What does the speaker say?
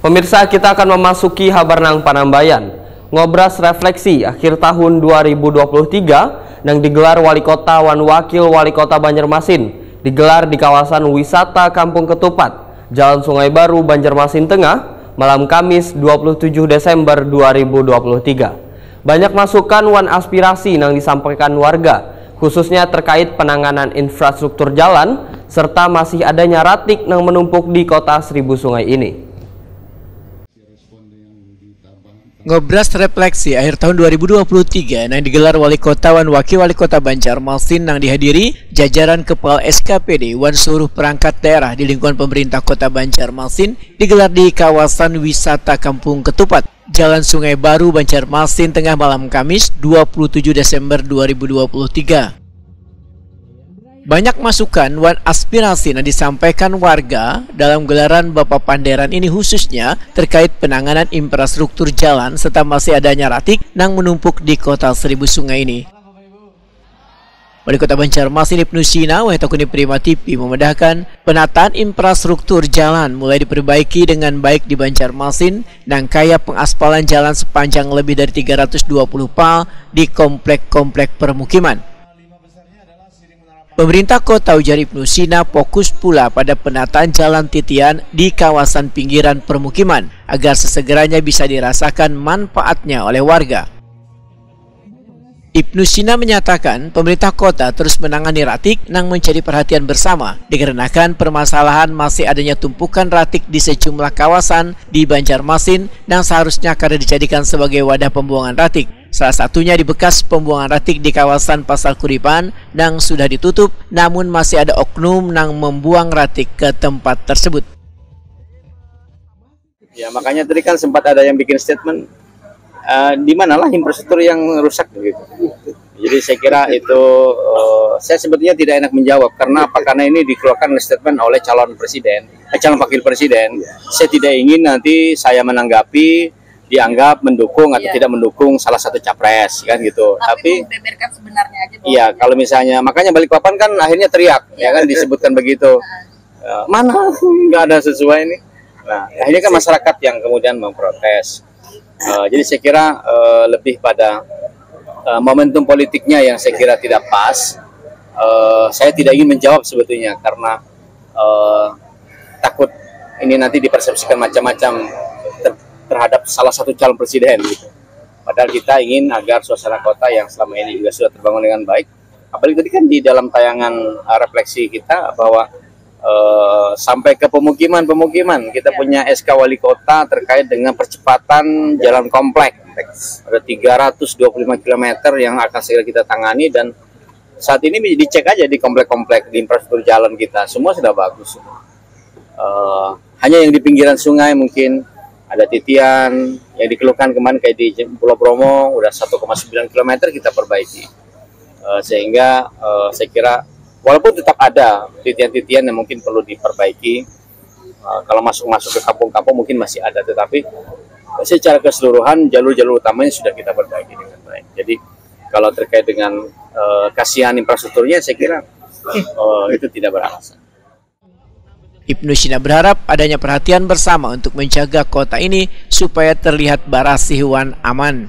Pemirsa, kita akan memasuki Habarnang Panambayan. Ngobras refleksi akhir tahun 2023 yang digelar Wali Kota wan Wakil Wali Kota Banjarmasin digelar di kawasan wisata Kampung Ketupat, Jalan Sungai Baru, Banjarmasin Tengah, malam Kamis 27 Desember 2023. Banyak masukan wan aspirasi yang disampaikan warga, khususnya terkait penanganan infrastruktur jalan serta masih adanya ratik yang menumpuk di kota Seribu Sungai ini. Ngobras refleksi akhir tahun 2023 yang digelar Wali Kota wan Wakil Wali Kota Banjarmasin yang dihadiri jajaran Kepala SKPD wan seluruh perangkat daerah di lingkungan pemerintah Kota Banjarmasin digelar di kawasan wisata Kampung Ketupat, Jalan Sungai Baru, Banjarmasin Tengah malam Kamis 27 Desember 2023. Banyak masukan wan aspirasi yang disampaikan warga dalam gelaran Bapak Panderan ini, khususnya terkait penanganan infrastruktur jalan serta masih adanya ratik yang menumpuk di kota Seribu Sungai ini. Wali Kota Banjarmasin Ibnu Sina Wahetakuni Prima TV memedahkan penataan infrastruktur jalan mulai diperbaiki dengan baik di Banjarmasin dan kaya pengaspalan jalan sepanjang lebih dari 320 pal di komplek-komplek permukiman. Pemerintah kota, ujar Ibnu Sina, fokus pula pada penataan jalan titian di kawasan pinggiran permukiman agar sesegeranya bisa dirasakan manfaatnya oleh warga. Ibnu Sina menyatakan pemerintah kota terus menangani ratik yang menjadi perhatian bersama dikarenakan permasalahan masih adanya tumpukan ratik di sejumlah kawasan di Banjarmasin yang seharusnya kada dijadikan sebagai wadah pembuangan ratik. Salah satunya di bekas pembuangan ratik di kawasan Pasar Kuripan yang sudah ditutup, namun masih ada oknum yang membuang ratik ke tempat tersebut. Ya, makanya tadi kan sempat ada yang bikin statement, di manalah infrastruktur yang rusak begitu. Jadi saya kira itu saya sebetulnya tidak enak menjawab karena apa? Karena ini dikeluarkan statement oleh calon presiden, calon wakil presiden. Saya tidak ingin nanti saya menanggapi dianggap mendukung atau tidak mendukung salah satu capres kan gitu. Tapi membeberkan sebenarnya aja. Iya, kalau misalnya makanya Balikpapan kan akhirnya teriak ya kan disebutkan begitu. Mana nggak ada sesuai ini. Nah, akhirnya kan masyarakat yang kemudian memprotes. Jadi saya kira lebih pada momentum politiknya yang saya kira tidak pas. Saya tidak ingin menjawab sebetulnya karena takut ini nanti dipersepsikan macam-macam terhadap salah satu calon presiden gitu. Padahal kita ingin agar suasana kota yang selama ini juga sudah terbangun dengan baik. Apalagi tadi kan di dalam tayangan refleksi kita bahwa sampai ke pemukiman kita punya SK Wali Kota terkait dengan percepatan jalan komplek. Ada 325 km yang akan segera kita tangani dan saat ini dicek aja di komplek-komplek di infrastruktur jalan kita semua sudah bagus. Hanya yang di pinggiran sungai mungkin ada titian yang dikeluhkan kemarin kayak di Pulau Bromo udah 1,9 km kita perbaiki. Sehingga saya kira walaupun tetap ada titian-titian yang mungkin perlu diperbaiki, kalau masuk ke kampung-kampung mungkin masih ada, tetapi secara keseluruhan jalur-jalur utamanya sudah kita perbaiki dengan baik. Jadi kalau terkait dengan kasihan infrastrukturnya saya kira itu tidak beralasan. Ibnu Sina berharap adanya perhatian bersama untuk menjaga kota ini supaya terlihat bersih wan aman.